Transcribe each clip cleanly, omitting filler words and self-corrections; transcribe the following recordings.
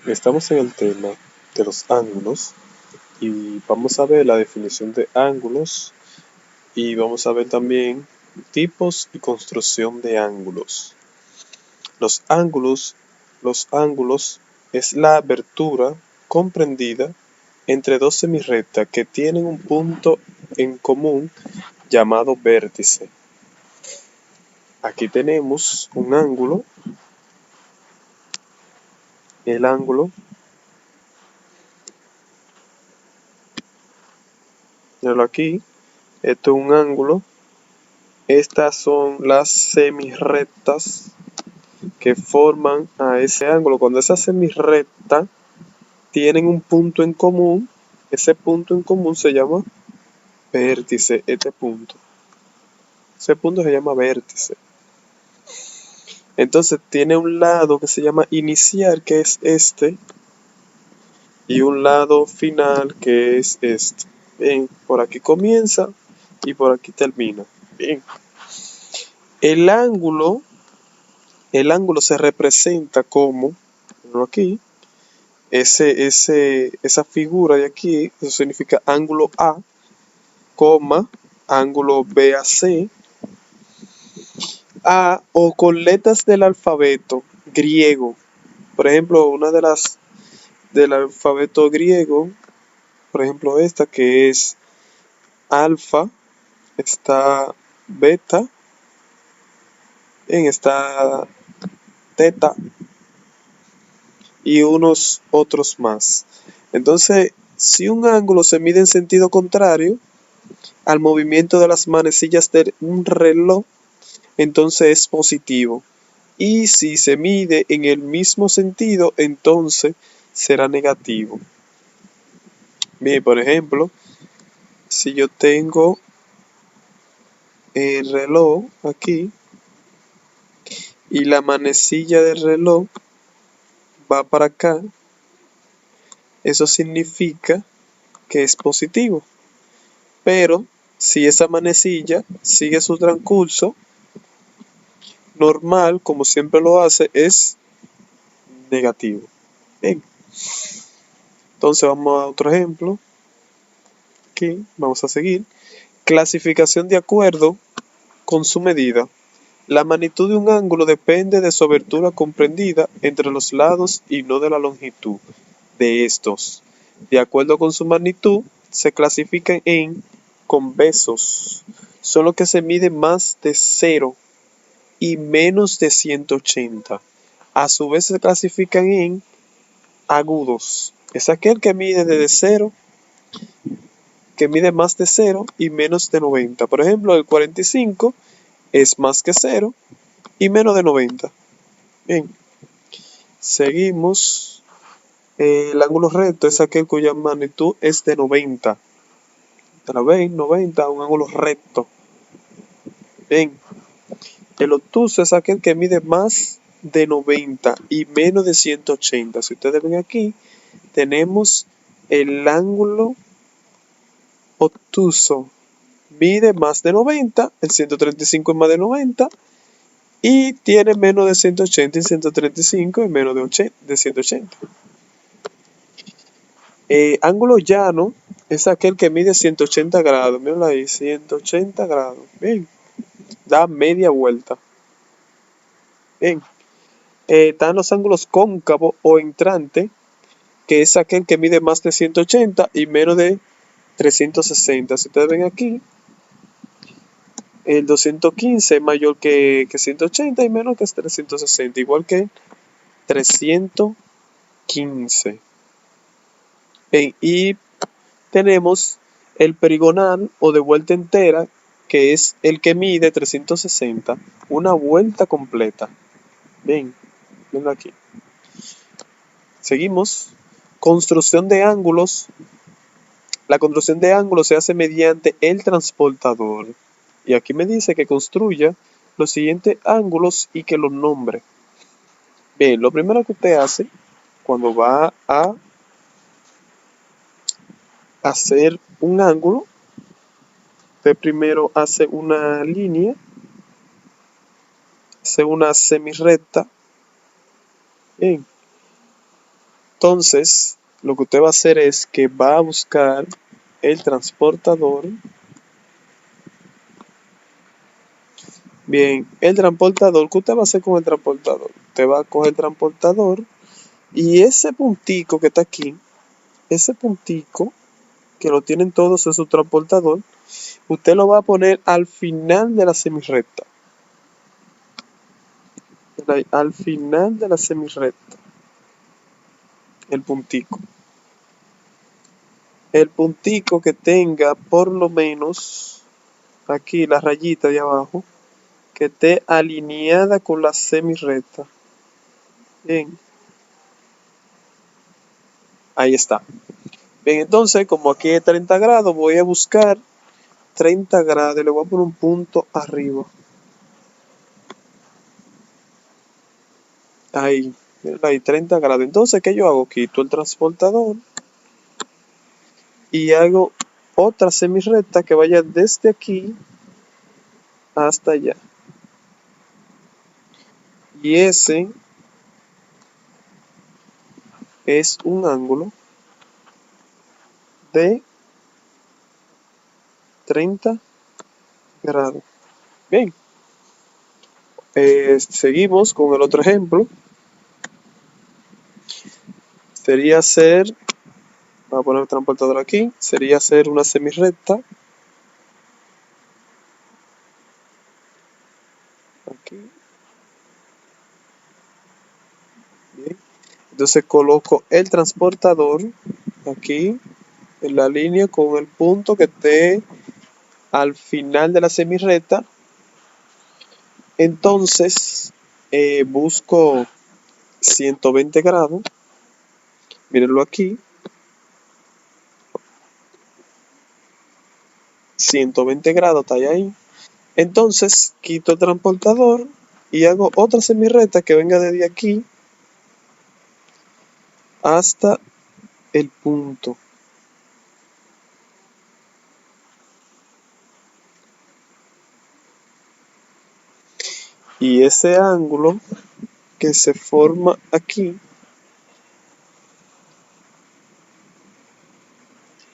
Estamos en el tema de los ángulos y vamos a ver la definición de ángulos y vamos a ver también tipos y construcción de ángulos. Los ángulos, los ángulos es la abertura comprendida entre dos semirrectas que tienen un punto en común llamado vértice. Aquí tenemos un ángulo, el ángulo, míralo aquí, esto es un ángulo. Estas son las semirrectas que forman a ese ángulo. Cuando esas semirrectas tienen un punto en común, ese punto en común se llama vértice, este punto. Ese punto se llama vértice. Entonces tiene un lado que se llama inicial, que es este, y un lado final, que es este. Bien, por aquí comienza y por aquí termina. Bien. El ángulo se representa como, aquí, esa figura de aquí, eso significa ángulo A, coma, ángulo BAC, A o con letras del alfabeto griego. Por ejemplo, una de las del alfabeto griego, por ejemplo esta que es alfa, está beta, está teta y unos otros más. Entonces, si un ángulo se mide en sentido contrario al movimiento de las manecillas de un reloj, entonces es positivo. Y si se mide en el mismo sentido, entonces será negativo. Bien, por ejemplo, si yo tengo el reloj aquí y la manecilla del reloj va para acá, eso significa que es positivo. Pero si esa manecilla sigue su transcurso normal, como siempre lo hace, es negativo. Bien. Entonces vamos a otro ejemplo. Aquí vamos a seguir. Clasificación de acuerdo con su medida. La magnitud de un ángulo depende de su abertura comprendida entre los lados y no de la longitud de estos. De acuerdo con su magnitud, se clasifican en convexos, son los que se miden más de 0 y menos de 180. A su vez se clasifican en agudos. Es aquel que mide desde 0, que mide más de 0 y menos de 90. Por ejemplo, el 45 es más que 0 y menos de 90. Bien, seguimos. El ángulo recto es aquel cuya magnitud es de 90. ¿La ven? 90, un ángulo recto. Bien, el obtuso es aquel que mide más de 90 y menos de 180. Si ustedes ven aquí, tenemos el ángulo obtuso. Mide más de 90, el 135 es más de 90 y tiene menos de 180 y 135 y menos de 180. Ángulo llano es aquel que mide 180 grados. Míralo ahí, 180 grados. Bien, da media vuelta. Bien. Están los ángulos cóncavo o entrante, que es aquel que mide más de 180 y menos de 360. Si ustedes ven aquí, el 215 es mayor que 180 y menos que 360, igual que 315. Y tenemos el perigonal o de vuelta entera, que es el que mide 360, una vuelta completa. Bien, ven aquí. Seguimos. Construcción de ángulos. La construcción de ángulos se hace mediante el transportador. Y aquí me dice que construya los siguientes ángulos y que los nombre. Bien, lo primero que usted hace cuando va a hacer un ángulo, usted primero hace una línea, hace una semirrecta. Bien. Entonces, lo que usted va a hacer es que va a buscar el transportador. Bien, el transportador, ¿qué usted va a hacer con el transportador? Usted va a coger el transportador y ese puntico que está aquí, ese puntico que lo tienen todos en su transportador, usted lo va a poner al final de la semirrecta. Al final de la semirrecta. El puntico. El puntico que tenga por lo menos aquí la rayita de abajo que esté alineada con la semirrecta. Bien. Ahí está. Bien, entonces como aquí es 30 grados, voy a buscar 30 grados y le voy a poner un punto arriba. Ahí, ahí 30 grados. Entonces, ¿qué yo hago? Quito el transportador y hago otra semirrecta que vaya desde aquí hasta allá. Y ese es un ángulo de 30 grados. Bien. Seguimos con el otro ejemplo. Sería hacer, voy a poner el transportador aquí, sería hacer una semirrecta. Aquí. Bien. Entonces coloco el transportador aquí en la línea con el punto que esté al final de la semirrecta. Entonces busco 120 grados. Mírenlo aquí. 120 grados está ahí. Entonces quito el transportador y hago otra semirrecta que venga desde aquí hasta el punto. Y ese ángulo que se forma aquí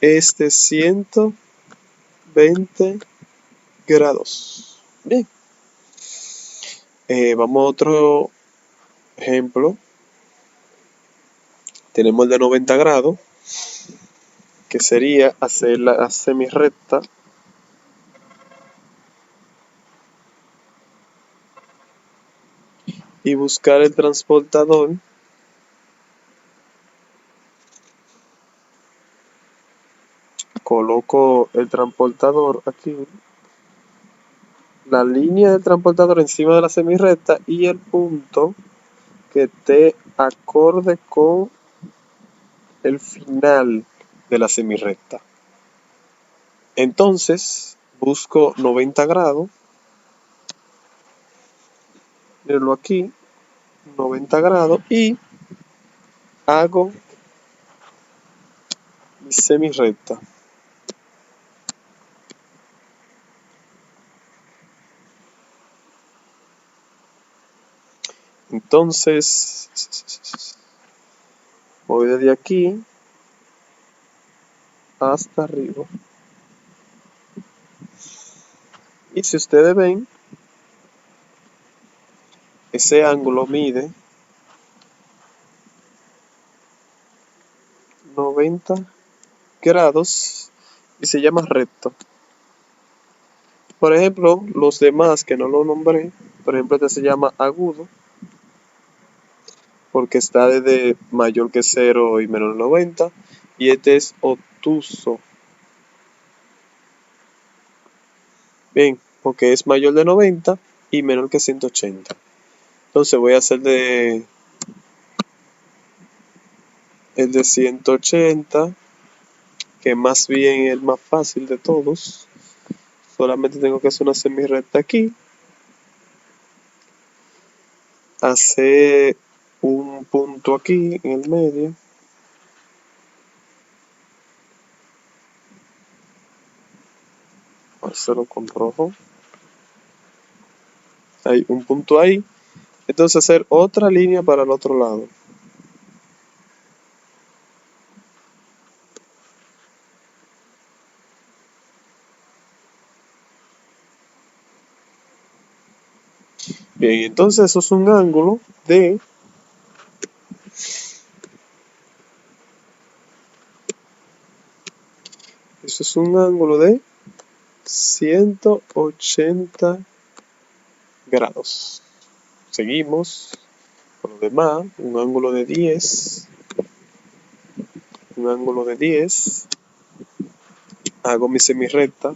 es de 120 grados. Bien. Vamos a otro ejemplo. Tenemos el de 90 grados, que sería hacer la semirrecta. Y buscar el transportador. Coloco el transportador aquí. La línea del transportador encima de la semirrecta y el punto que esté acorde con el final de la semirrecta. Entonces busco 90 grados. Mírenlo aquí. 90 grados y hago mi semirrecta. Entonces voy desde aquí hasta arriba. Y si ustedes ven, ese ángulo mide 90 grados y se llama recto. Por ejemplo, los demás que no lo nombré, por ejemplo, este se llama agudo porque está desde mayor que 0 y menos 90, y este es obtuso. Bien, porque es mayor de 90 y menor que 180. Entonces voy a hacer el de 180, que más bien es el más fácil de todos. Solamente tengo que hacer una semirrecta aquí. Hacer un punto aquí en el medio. Hacerlo con rojo. Hay un punto ahí. Entonces hacer otra línea para el otro lado. Bien, entonces eso es un ángulo de 180 grados. Seguimos con lo demás, un ángulo de 10. Hago mi semirrecta.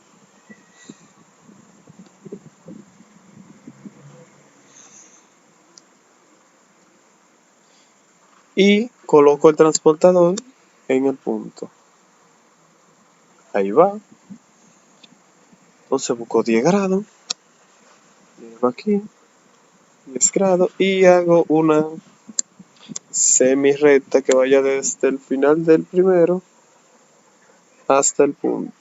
Y coloco el transportador en el punto. Ahí va. Entonces busco 10 grados. Llego aquí. 10 grados. Y hago una semirrecta que vaya desde el final del primero hasta el punto.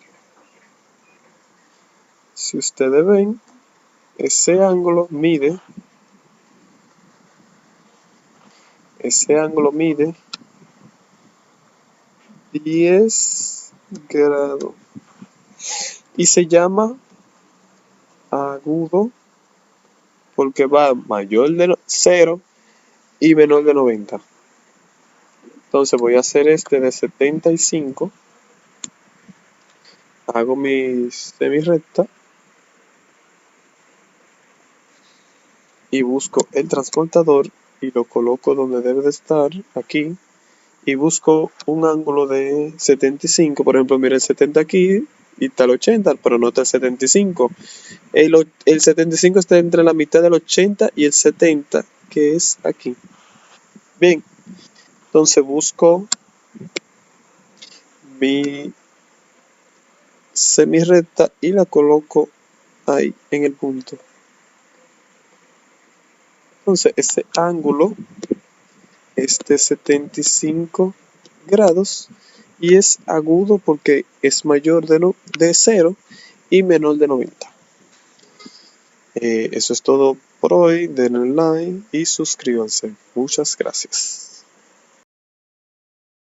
Si ustedes ven, ese ángulo mide 10 grados y se llama agudo porque va mayor de 0 y menor de 90. Entonces voy a hacer este de 75. Hago mi semirrecta y busco el transportador y lo coloco donde debe de estar, aquí, y busco un ángulo de 75. Por ejemplo, mira el 70 aquí y está el 80, pero no está el 75. El 75 está entre la mitad del 80 y el 70, que es aquí. Bien, entonces busco mi semirrecta y la coloco ahí en el punto. Entonces ese ángulo es de 75 grados y es agudo porque es mayor de 0 y menor de 90. Eso es todo por hoy. Denle like y suscríbanse. Muchas gracias.